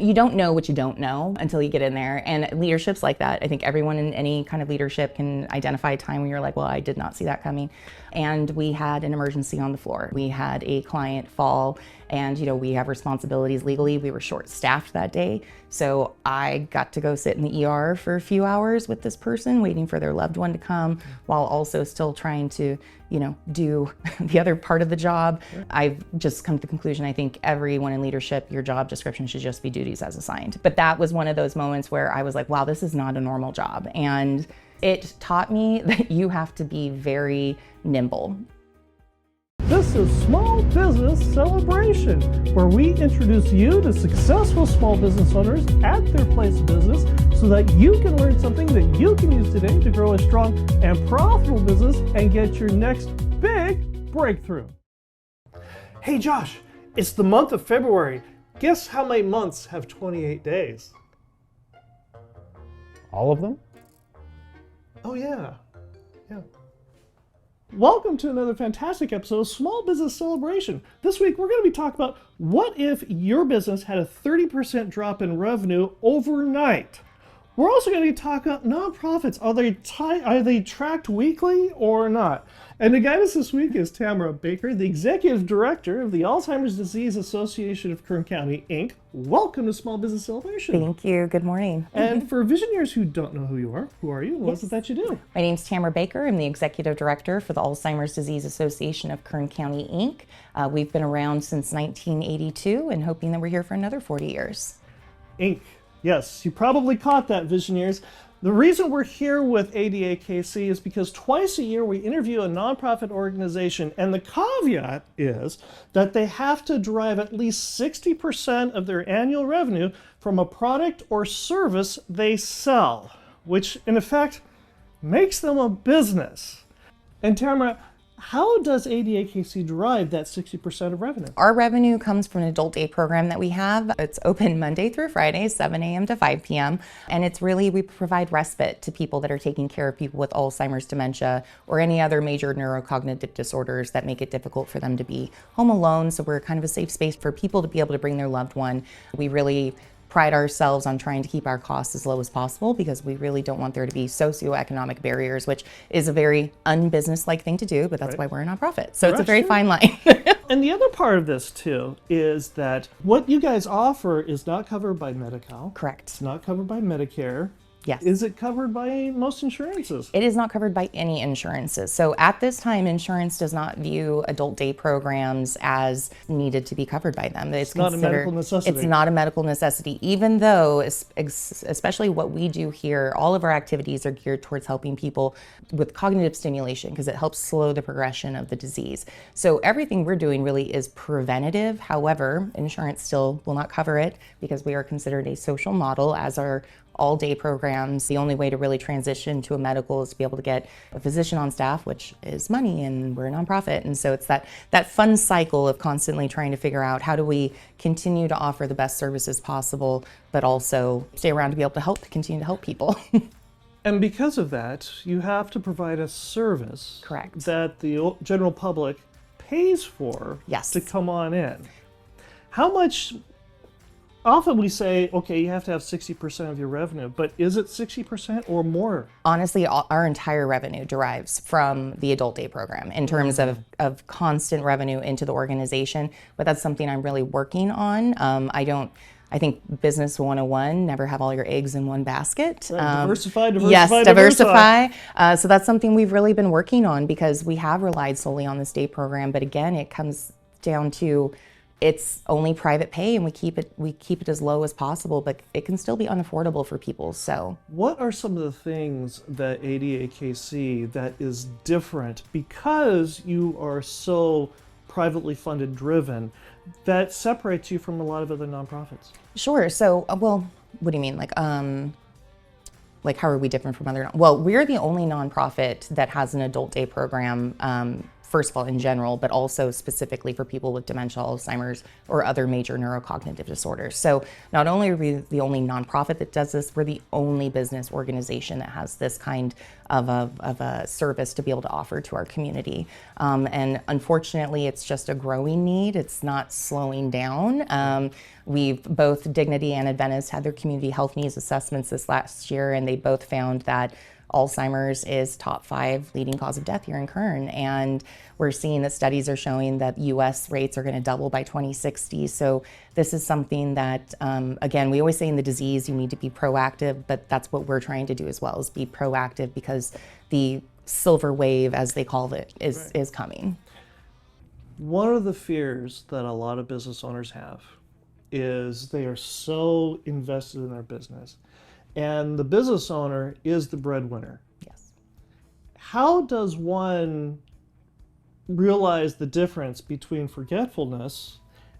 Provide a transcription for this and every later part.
You don't know what you don't know until you get in there. And leadership's like that. I think everyone in any kind of leadership can identify a time when you're like, well, I did not see that coming. And we had an emergency on the floor. We had a client fall, and we have responsibilities legally. We were short-staffed that day. So I got to go sit in the ER for a few hours with this person, waiting for their loved one to come, while also still trying to do the other part of the job. I've just come to the conclusion, I think everyone in leadership, your job description should just be duties as assigned. But that was one of those moments where I was like, wow, this is not a normal job. And it taught me that you have to be very nimble. This is Small Business Celebration, where we introduce you to successful small business owners at their place of business so that you can learn something that you can use today to grow a strong and profitable business and get your next big breakthrough. Hey Josh, it's the month of February. Guess how many months have 28 days? All of them? Oh yeah. Welcome to another fantastic episode of Small Business Celebration. This week we're going to be talking about what if your business had a 30% drop in revenue overnight. We're also going to be talking about nonprofits. Are they tracked weekly or not? And to guide us this week is Tamara Baker, the Executive Director of the Alzheimer's Disease Association of Kern County, Inc. Welcome to Small Business Celebration. Thank you. Good morning. And for Visioneers who don't know who you are, who are you? What is it that you do? My name's Tamara Baker. I'm the Executive Director for the Alzheimer's Disease Association of Kern County, Inc. We've been around since 1982 and hoping that we're here for another 40 years. Inc. Yes, you probably caught that, Visioneers. The reason we're here with ADAKC is because twice a year we interview a nonprofit organization, and the caveat is that they have to derive at least 60% of their annual revenue from a product or service they sell, which in effect makes them a business. And Tamara, how does ADAKC derive that 60% of revenue? Our revenue comes from an adult day program that we have. It's open Monday through Friday, 7 a.m. to 5 p.m. And it's really, we provide respite to people that are taking care of people with Alzheimer's, dementia, or any other major neurocognitive disorders that make it difficult for them to be home alone. So we're kind of a safe space for people to be able to bring their loved one. We really pride ourselves on trying to keep our costs as low as possible because we really don't want there to be socioeconomic barriers, which is a very unbusiness-like thing to do, but that's why we're a nonprofit. So it's a very fine line. And the other part of this too is that what you guys offer is not covered by Medi-Cal. Correct. It's not covered by Medicare. Yes. Is it covered by most insurances? It is not covered by any insurances. So at this time, insurance does not view adult day programs as needed to be covered by them. It's not a medical necessity. It's not a medical necessity, even though, especially what we do here, all of our activities are geared towards helping people with cognitive stimulation because it helps slow the progression of the disease. So everything we're doing really is preventative. However, insurance still will not cover it because we are considered a social model, as are all-day programs. The only way to really transition to a medical is to be able to get a physician on staff, which is money, and we're a nonprofit. And so it's that fun cycle of constantly trying to figure out how do we continue to offer the best services possible, but also stay around to be able to continue to help people. And because of that, you have to provide a service Correct. that the general public pays for to come on in. How much? Often we say, okay, you have to have 60% of your revenue, but is it 60% or more? Honestly, our entire revenue derives from the adult day program in terms of constant revenue into the organization, but that's something I'm really working on. I think business 101, never have all your eggs in one basket. Diversify. Yes, diversify. So that's something we've really been working on because we have relied solely on this day program, but again, it comes down to it's only private pay, and we keep it as low as possible, but it can still be unaffordable for people. So, what are some of the things that ADAKC that is different because you are so privately funded driven that separates you from a lot of other nonprofits? Sure. So, well, what do you mean? Like how are we different from other? Well, we're the only nonprofit that has an adult day program first of all, in general, but also specifically for people with dementia, Alzheimer's, or other major neurocognitive disorders. So not only are we the only nonprofit that does this, we're the only business organization that has this kind of a service to be able to offer to our community. And unfortunately, it's just a growing need. It's not slowing down. We've both Dignity and Adventist had their community health needs assessments this last year, and they both found that Alzheimer's is top 5 leading cause of death here in Kern. And we're seeing that studies are showing that US rates are going to double by 2060. So this is something that, again, we always say in the disease, you need to be proactive, but that's what we're trying to do as well, is be proactive, because the silver wave, as they call it, is coming. One of the fears that a lot of business owners have is they are so invested in their business, and the business owner is the breadwinner. Yes. How does one realize the difference between forgetfulness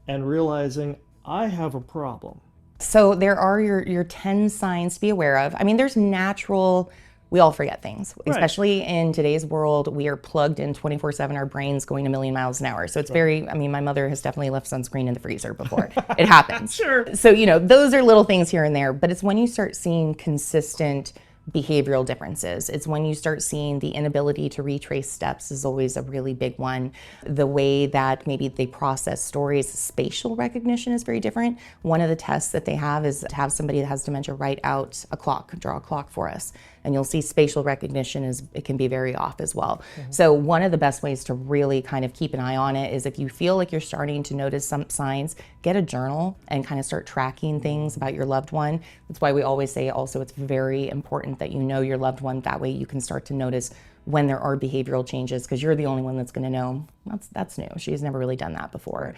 and realizing I have a problem? So there are your 10 signs to be aware of. I mean, there's natural, we all forget things, especially in today's world. We are plugged in 24/7, our brain's going a million miles an hour. So it's very, I mean, my mother has definitely left sunscreen in the freezer before. It happens. Sure. So, those are little things here and there, but it's when you start seeing consistent behavioral differences. It's when you start seeing the inability to retrace steps is always a really big one. The way that maybe they process stories, spatial recognition is very different. One of the tests that they have is to have somebody that has dementia write out a clock, draw a clock for us. And you'll see spatial recognition it can be very off as well. Mm-hmm. So one of the best ways to really kind of keep an eye on it is if you feel like you're starting to notice some signs, get a journal and kind of start tracking things about your loved one. That's why we always say also it's very important that you know your loved one. That way you can start to notice when there are behavioral changes, because you're the only one that's going to know that's new. She's never really done that before.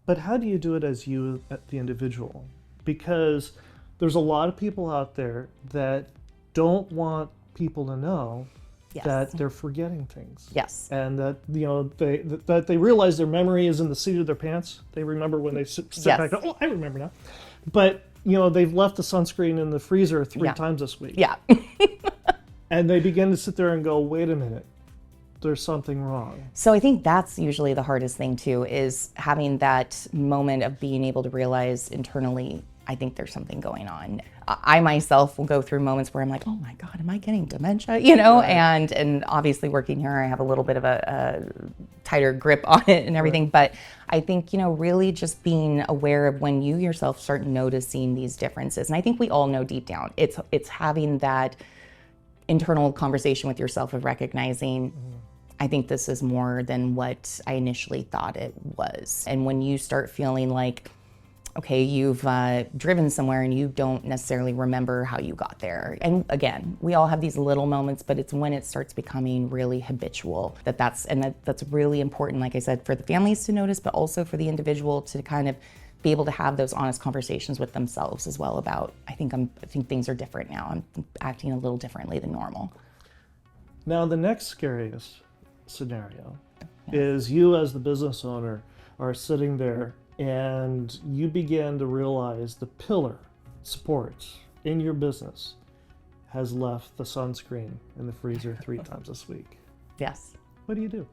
But how do you do it as you, the individual? Because there's a lot of people out there that don't want people to know that they're forgetting things. Yes. And that that they realize their memory is in the seat of their pants. They remember when they sit back. Oh, I remember now. But they've left the sunscreen in the freezer 3 times this week. Yeah. And they begin to sit there and go, wait a minute, there's something wrong. So I think that's usually the hardest thing too, is having that moment of being able to realize internally, I think there's something going on. I myself will go through moments where I'm like, oh my God, am I getting dementia? Right. And obviously working here, I have a little bit of a tighter grip on it and everything. Right. But I think, really just being aware of when you yourself start noticing these differences. And I think we all know deep down, it's having that internal conversation with yourself of recognizing, I think this is more than what I initially thought it was. And when you start feeling like, okay, you've driven somewhere and you don't necessarily remember how you got there. And again, we all have these little moments, but it's when it starts becoming really habitual that's really important, like I said, for the families to notice, but also for the individual to kind of be able to have those honest conversations with themselves as well about, I think things are different now. I'm acting a little differently than normal. Now, the next scariest scenario is you as the business owner are sitting there and you begin to realize the pillar support in your business has left the sunscreen in the freezer 3 times this week. Yes. What do you do?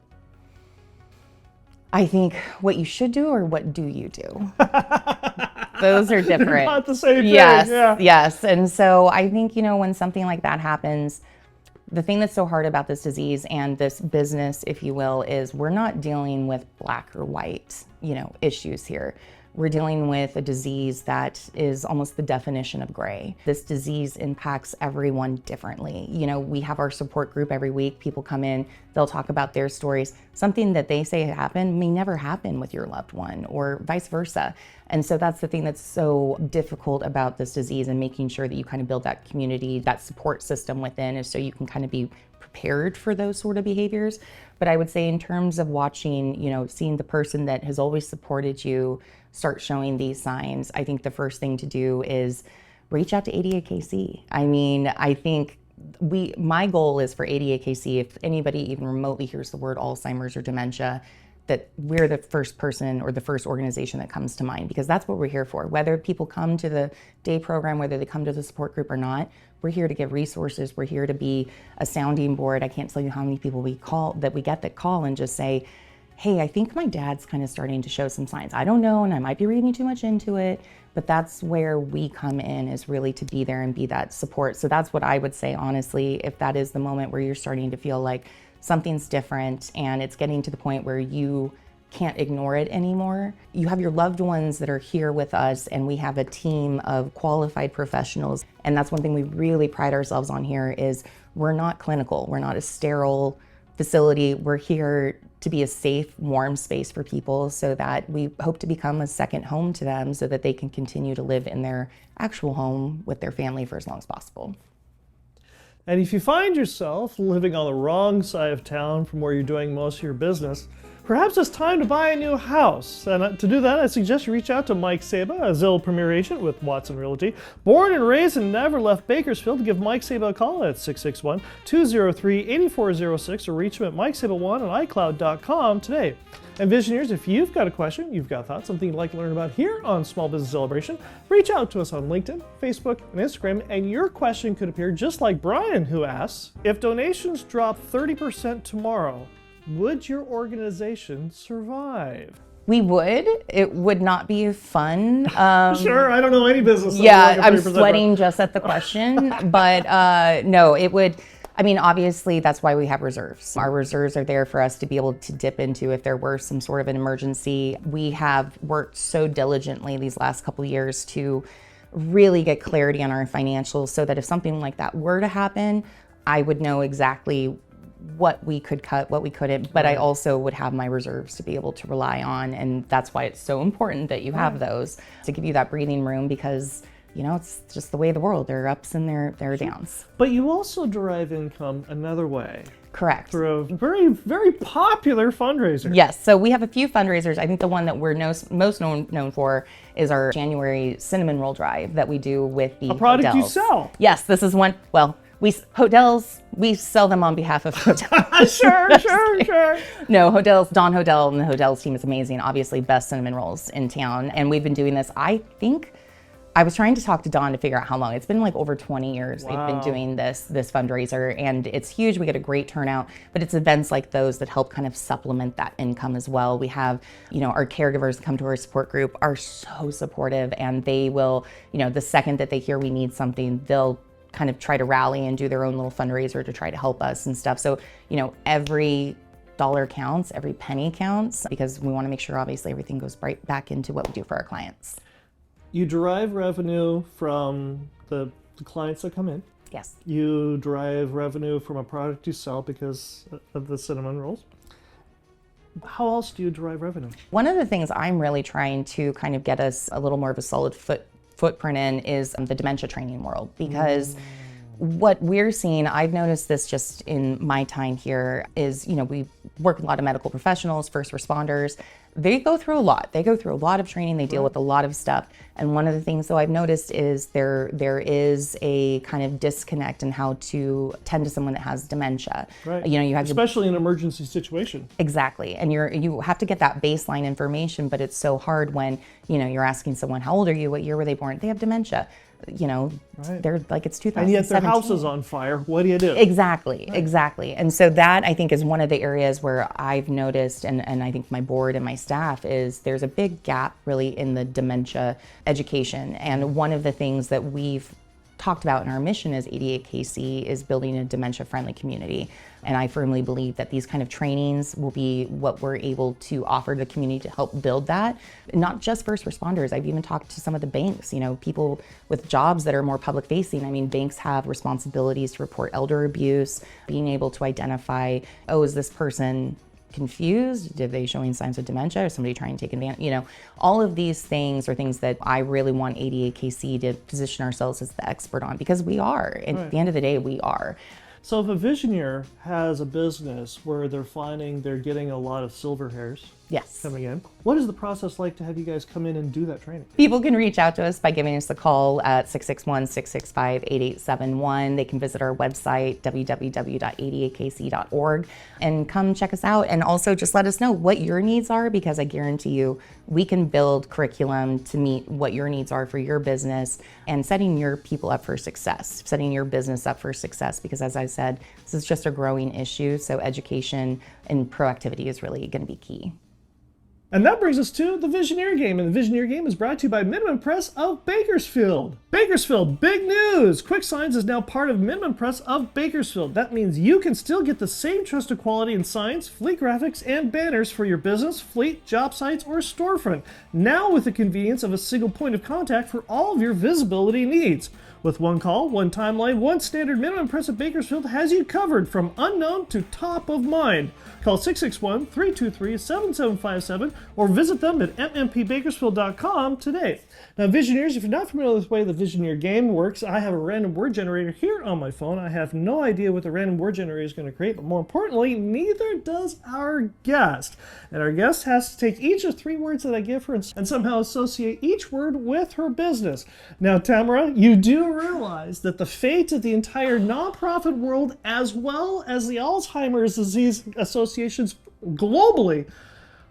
I think what you should do, or what do you do? Those are different. They're not the same thing. Yes. And so I think, when something like that happens, the thing that's so hard about this disease and this business, if you will, is we're not dealing with black or white, issues here. We're dealing with a disease that is almost the definition of gray. This disease impacts everyone differently. We have our support group every week. People come in, they'll talk about their stories. Something that they say happened may never happen with your loved one, or vice versa. And so that's the thing that's so difficult about this disease, and making sure that you kind of build that community, that support system within, is so you can kind of be prepared for those sort of behaviors. But I would say in terms of watching, seeing the person that has always supported you start showing these signs, I think the first thing to do is reach out to ADAKC. I mean, I think my goal is for ADAKC, if anybody even remotely hears the word Alzheimer's or dementia, that we're the first person or the first organization that comes to mind, because that's what we're here for. Whether people come to the day program, whether they come to the support group or not, we're here to give resources. We're here to be a sounding board. I can't tell you how many people we get that call and just say, hey, I think my dad's kind of starting to show some signs. I don't know, and I might be reading too much into it, but that's where we come in, is really to be there and be that support. So that's what I would say, honestly, if that is the moment where you're starting to feel like something's different and it's getting to the point where you can't ignore it anymore. You have your loved ones that are here with us, and we have a team of qualified professionals. And that's one thing we really pride ourselves on here, is we're not clinical. We're not a sterile facility. We're here to be a safe, warm space for people, so that we hope to become a second home to them, so that they can continue to live in their actual home with their family for as long as possible. And if you find yourself living on the wrong side of town from where you're doing most of your business, perhaps it's time to buy a new house. And to do that, I suggest you reach out to Mike Saba, a Zillow Premier Agent with Watson Realty. Born and raised and never left Bakersfield, give Mike Saba a call at 661-203-8406 or reach him at MikeSaba1 at iCloud.com today. And Visioneers, if you've got a question, you've got thoughts, something you'd like to learn about here on Small Business Celebration, reach out to us on LinkedIn, Facebook, and Instagram, and your question could appear just like Brian, who asks, if donations drop 30% tomorrow, would your organization survive? We would. It would not be fun. Sure, I don't know any business. Yeah, I'm sweating just at the question, but no, it would. I mean, obviously, that's why we have reserves. Our reserves are there for us to be able to dip into if there were some sort of an emergency. We have worked so diligently these last couple of years to really get clarity on our financials, so that if something like that were to happen, I would know exactly what we could cut, what we couldn't, but I also would have my reserves to be able to rely on. And that's why it's so important that you have those, to give you that breathing room, because you know, it's just the way of the world. There are ups and there are downs. But you also derive income another way. Correct. Through a very, very popular fundraiser. Yes, so we have a few fundraisers. I think the one that we're most known for is our January cinnamon roll drive that we do with the product hotels. You sell. Yes, this is one, well, we sell them on behalf of hotels. Sure. No, hotels, Don Hodel and the hotels team is amazing. Obviously, best cinnamon rolls in town. And we've been doing this, I think, I was trying to talk to Don to figure out how long. It's been like over 20 years they've been doing this fundraiser, and it's huge. We get a great turnout, but it's events like those that help kind of supplement that income as well. We have, our caregivers that come to our support group are so supportive, and they will, the second that they hear we need something, they'll kind of try to rally and do their own little fundraiser to try to help us and stuff. So, every dollar counts, every penny counts, because we want to make sure obviously everything goes right back into what we do for our clients. You derive revenue from the clients that come in. Yes. You derive revenue from a product you sell because of the cinnamon rolls. How else do you derive revenue? One of the things I'm really trying to kind of get us a little more of a solid footprint in is the dementia training world, because what we're seeing, I've noticed this just in my time here, is, we work with a lot of medical professionals, first responders. They go through a lot. They go through a lot of training. They deal with a lot of stuff. And one of the things, though, I've noticed is there is a kind of disconnect in how to tend to someone that has dementia. Right. You have especially in an emergency situation. Exactly. And you have to get that baseline information, but it's so hard when, you're asking someone, how old are you? What year were they born? They have dementia. They're like, it's 2017. And yet their house is on fire. What do you do? Exactly. And so that, I think, is one of the areas where I've noticed, and I think my board and my staff, is there's a big gap really in the dementia education. And one of the things that we've talked about in our mission as ADA-KC is building a dementia-friendly community. And I firmly believe that these kind of trainings will be what we're able to offer to the community to help build that. Not just first responders. I've even talked to some of the banks, people with jobs that are more public facing. I mean, banks have responsibilities to report elder abuse, being able to identify, is this person confused? Are they showing signs of dementia? Or somebody trying to take advantage? All of these things are things that I really want ADA-KC to position ourselves as the expert on, because we are. At the end of the day, we are. So if a Visioneer has a business where they're finding they're getting a lot of silver hairs, Yes. coming in. What is the process like to have you guys come in and do that training? People can reach out to us by giving us a call at 661-665-8871. They can visit our website, www.adakc.org, and come check us out. And also just let us know what your needs are, because I guarantee you we can build curriculum to meet what your needs are for your business and setting your people up for success, setting your business up for success. Because as I said, this is just a growing issue. So education and proactivity is really going to be key. And that brings us to the Visioneer Game. And the Visioneer Game is brought to you by Minimum Press of Bakersfield. Bakersfield, big news! Quick Signs is now part of Minimum Press of Bakersfield. That means you can still get the same trusted quality in signs, fleet graphics, and banners for your business, fleet, job sites, or storefront. Now with the convenience of a single point of contact for all of your visibility needs. With one call, one timeline, one standard, Minimum Press of Bakersfield has you covered from unknown to top of mind. Call 661-323-7757 or visit them at mmpbakersfield.com today. Now, Visioneers, if you're not familiar with the way the Visioneer Game works, I have a random word generator here on my phone. I have no idea what the random word generator is going to create, but more importantly, neither does our guest. And our guest has to take each of 3 words that I give her and somehow associate each word with her business. Now, Tamara, you do realize that the fate of the entire nonprofit world, as well as the Alzheimer's disease associations globally,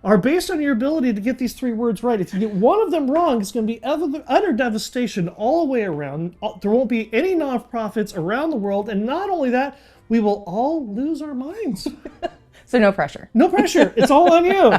are based on your ability to get these 3 words right. If you get one of them wrong, it's going to be utter devastation all the way around. There won't be any nonprofits around the world, and not only that, we will all lose our minds. So no pressure. No pressure. It's all on you.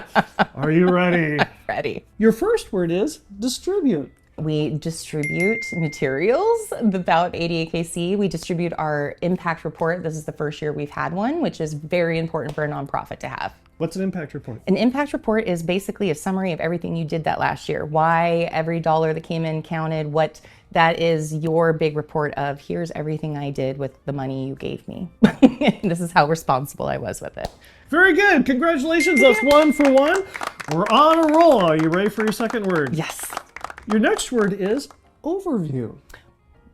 Are you ready? Ready. Your first word is distribute. We distribute materials about ADAKC. We distribute our impact report. This is the first year we've had one, which is very important for a nonprofit to have. What's an impact report? An impact report is basically a summary of everything you did that last year. Why every dollar that came in counted, what that is your big report of here's everything I did with the money you gave me. This is how responsible I was with it. Very good. Congratulations. That's 1 for 1. We're on a roll. Are you ready for your second word? Yes. Your next word is overview.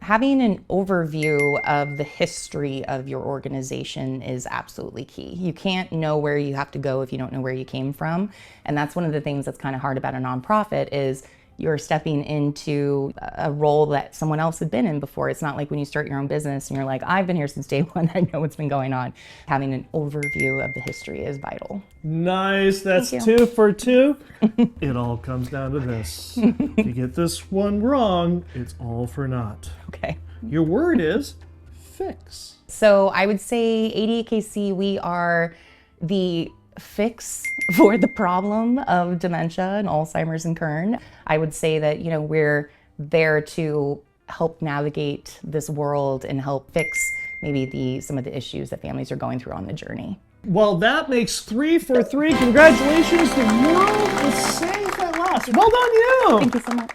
Having an overview of the history of your organization is absolutely key. You can't know where you have to go if you don't know where you came from. And that's one of the things that's kind of hard about a nonprofit is you're stepping into a role that someone else had been in before. It's not like when you start your own business and you're like, I've been here since day one, I know what's been going on. Having an overview of the history is vital. Nice, that's 2 for 2. It all comes down to this. If you get this one wrong, it's all for naught. Okay. Your word is fix. So I would say ADAKC, we are the fix for the problem of dementia and Alzheimer's and Kern. I would say that, we're there to help navigate this world and help fix maybe some of the issues that families are going through on the journey. Well, that makes 3 for 3. Congratulations. The world is safe at last. Well done, you. Thank you so much.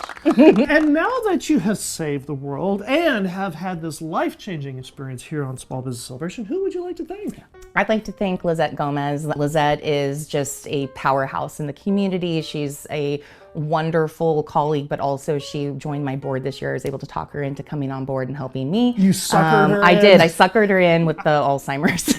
And now that you have saved the world and have had this life-changing experience here on Small Business Celebration, who would you like to thank? I'd like to thank Lizette Gomez. Lizette is just a powerhouse in the community. She's a wonderful colleague, but also she joined my board this year. I was able to talk her into coming on board and helping me. You suckered her in? I did. I suckered her in with the Alzheimer's.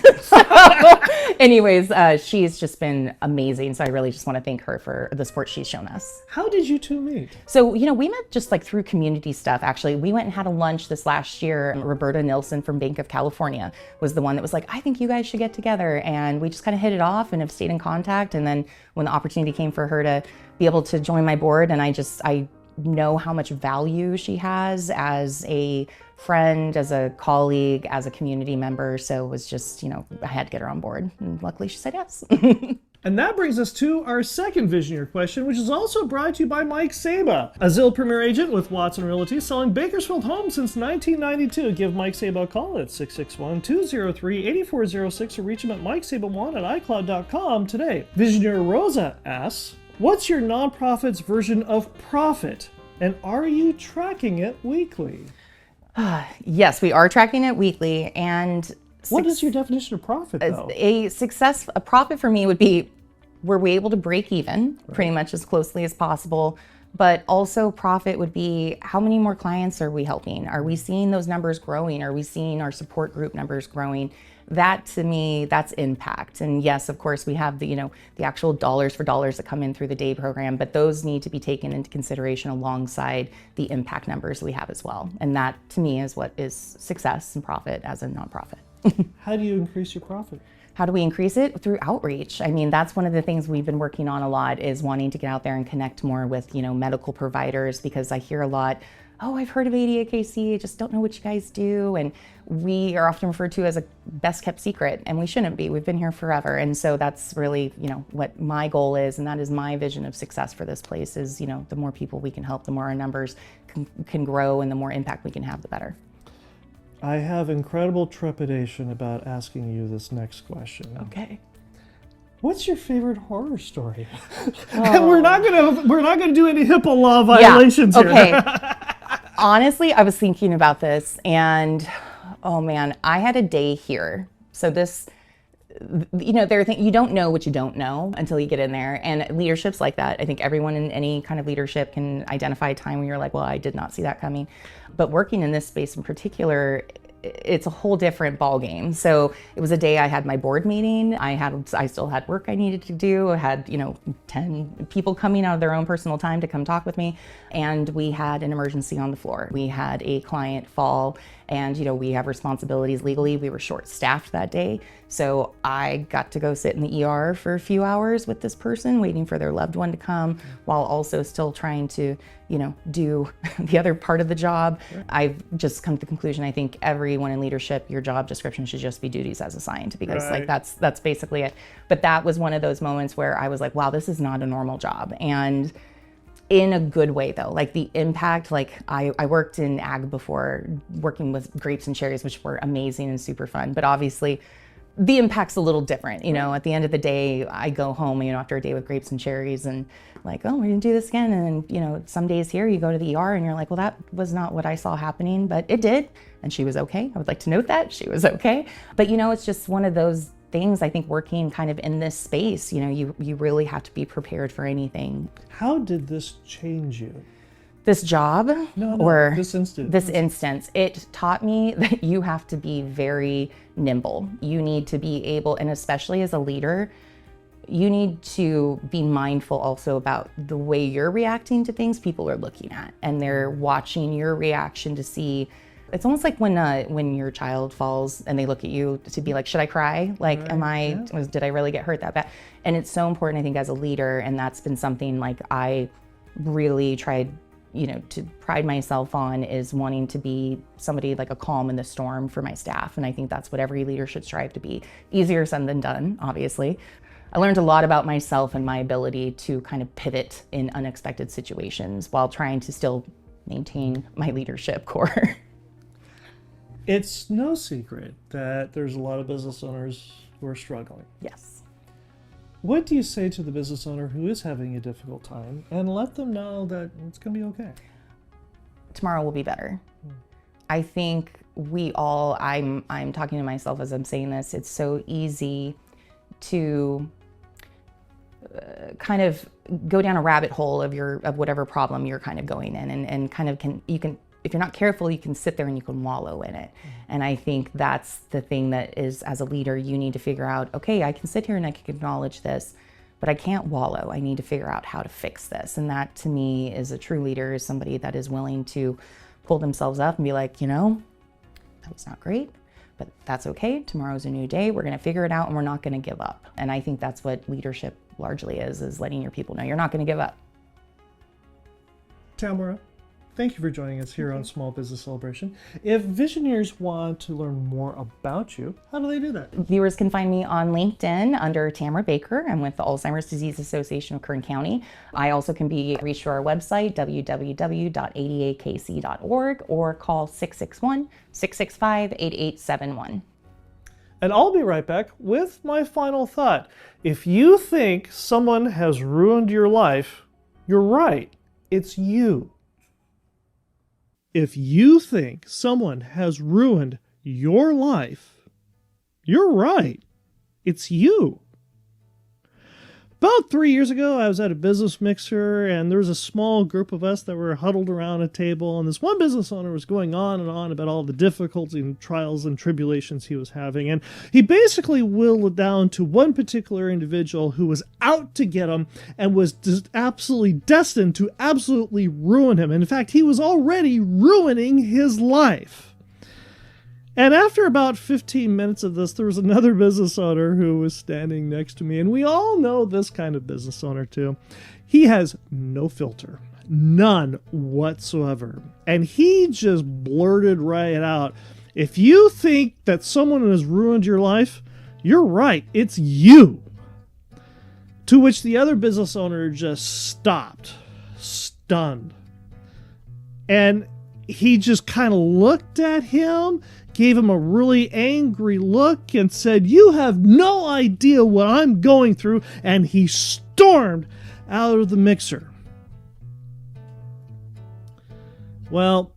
Anyways, she's just been amazing. So I really just want to thank her for the support she's shown us. How did you two meet? So, we met just like through community stuff, actually. We went and had a lunch this last year. Roberta Nilsson from Bank of California was the one that was like, I think you guys should get together. And we just kind of hit it off and have stayed in contact. And then when the opportunity came for her to be able to join my board, and I know how much value she has as a friend, as a colleague, as a community member. So it was just, I had to get her on board. And luckily she said yes. And that brings us to our second Visioneer question, which is also brought to you by Mike Saba, a Zillow Premier Agent with Watson Realty, selling Bakersfield homes since 1992. Give Mike Saba a call at 661-203-8406 or reach him at mikesaba1@icloud.com today. Visioneer Rosa asks, what's your nonprofit's version of profit? And are you tracking it weekly? Yes, we are tracking it weekly. And what is your definition of profit, though? A profit for me would be, were we able to break even pretty much as closely as possible But also profit would be, how many more clients are we helping? Are we seeing those numbers growing? Are we seeing our support group numbers growing? That to me, that's impact. And yes, of course, we have the actual dollars for dollars that come in through the day program, but those need to be taken into consideration alongside the impact numbers we have as well. And that to me is what is success and profit as a nonprofit. How do you increase your profit? How do we increase it? Through outreach. I mean, that's one of the things we've been working on a lot, is wanting to get out there and connect more with, medical providers, because I hear a lot, oh, I've heard of ADAKC, I just don't know what you guys do. And we are often referred to as a best kept secret, and we shouldn't be. We've been here forever. And so that's really, what my goal is, and that is my vision of success for this place is, the more people we can help, the more our numbers can grow, and the more impact we can have, the better. I have incredible trepidation about asking you this next question. Okay. What's your favorite horror story? And we're not gonna do any HIPAA law violations here. Okay. Honestly, I was thinking about this, and oh man, I had a day here. So this, you don't know what you don't know until you get in there. And leadership's like that. I think everyone in any kind of leadership can identify a time when you're like, well, I did not see that coming. But working in this space in particular, it's a whole different ball game. So it was a day I had my board meeting. I still had work I needed to do. I had, 10 people coming out of their own personal time to come talk with me. And we had an emergency on the floor. We had a client fall, and, we have responsibilities legally. We were short-staffed that day. So I got to go sit in the ER for a few hours with this person, waiting for their loved one to come, while also still trying to, do the other part of the job. Sure. I've just come to the conclusion, I think everyone in leadership, your job description should just be duties as assigned, because right. that's basically it. But that was one of those moments where I was like, wow, this is not a normal job. And in a good way though, like the impact, I worked in ag before, working with grapes and cherries, which were amazing and super fun. But obviously the impact's a little different, at the end of the day, I go home, after a day with grapes and cherries, and like, oh, we're gonna do this again. And some days here you go to the ER and you're like, well, that was not what I saw happening, but it did. And she was okay. I would like to note that she was okay. But it's just one of those things. I think working kind of in this space, you really have to be prepared for anything. How did this change you? This job? Or this instance. This instance. It taught me that you have to be very nimble. You need to be able, and especially as a leader, you need to be mindful also about the way you're reacting to things people are looking at, and they're watching your reaction to see. It's almost like when your child falls and they look at you to be like, should I cry? Like, right. Did I really get hurt that bad? And it's so important, I think, as a leader, and that's been something like I really tried, to pride myself on, is wanting to be somebody like a calm in the storm for my staff. And I think that's what every leader should strive to be. Easier said than done, obviously. I learned a lot about myself and my ability to kind of pivot in unexpected situations while trying to still maintain my leadership core. It's no secret that there's a lot of business owners who are struggling. Yes. What do you say to the business owner who is having a difficult time, and let them know that it's going to be okay? Tomorrow will be better. I think I'm talking to myself as I'm saying this, it's so easy to kind of go down a rabbit hole of whatever problem you're kind of going in, and kind of if you're not careful, you can sit there and you can wallow in it. And I think that's the thing that is, as a leader, you need to figure out, okay, I can sit here and I can acknowledge this, but I can't wallow. I need to figure out how to fix this. And that to me is a true leader, is somebody that is willing to pull themselves up and be like, that was not great, but that's okay. Tomorrow's a new day. We're going to figure it out, and we're not going to give up. And I think that's what leadership largely is letting your people know you're not going to give up. Tamara, thank you for joining us here on Small Business Celebration. If Visioneers want to learn more about you, how do they do that? Viewers can find me on LinkedIn under Tamara Baker. I'm with the Alzheimer's Disease Association of Kern County. I also can be reached through our website, www.adakc.org, or call 661-665-8871. And I'll be right back with my final thought. If you think someone has ruined your life, you're right. It's you. If you think someone has ruined your life, you're right. It's you. About 3 years ago, I was at a business mixer, and there was a small group of us that were huddled around a table, and this one business owner was going on and on about all the difficulties and trials and tribulations he was having, and he basically whittled it down to one particular individual who was out to get him and was just absolutely destined to absolutely ruin him. And in fact, he was already ruining his life. And after about 15 minutes of this, there was another business owner who was standing next to me. And we all know this kind of business owner too. He has no filter, none whatsoever. And he just blurted right out, if you think that someone has ruined your life, you're right, it's you. To which the other business owner just stopped, stunned. And he just kind of looked at him, gave him a really angry look, and said, "You have no idea what I'm going through," and he stormed out of the mixer. Well,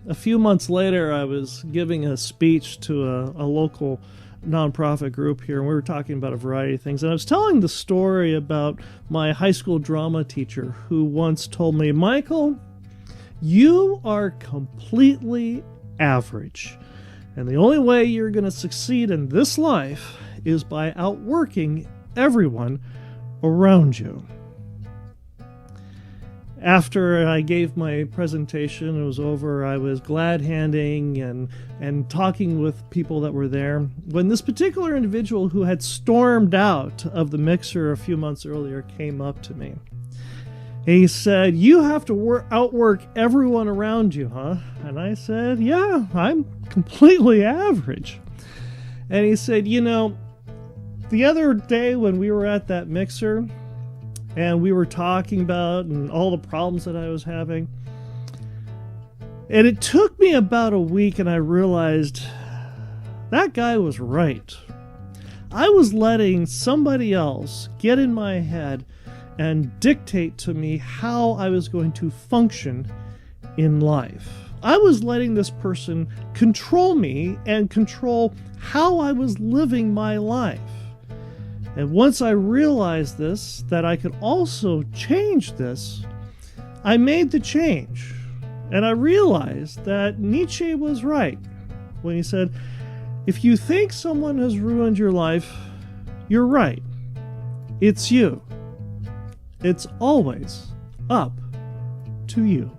a few months later, I was giving a speech to a local nonprofit group here, and we were talking about a variety of things, and I was telling the story about my high school drama teacher who once told me, "Michael, you are completely average. And the only way you're going to succeed in this life is by outworking everyone around you." After I gave my presentation, it was over, I was glad-handing and talking with people that were there, when this particular individual who had stormed out of the mixer a few months earlier came up to me. He said, "You have to outwork everyone around you, huh?" And I said, "Yeah, I'm completely average." And he said, "You know, the other day when we were at that mixer and we were talking about and all the problems that I was having, and it took me about a week and I realized that guy was right. I was letting somebody else get in my head and dictate to me how I was going to function in life. I was letting this person control me and control how I was living my life. And once I realized this, that I could also change this, I made the change. And I realized that Nietzsche was right when he said, if you think someone has ruined your life, you're right. It's you. It's always up to you."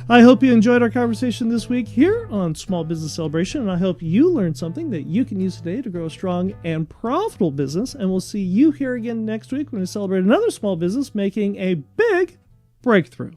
I hope you enjoyed our conversation this week here on Small Business Celebration, and I hope you learned something that you can use today to grow a strong and profitable business. And we'll see you here again next week when we celebrate another small business making a big breakthrough.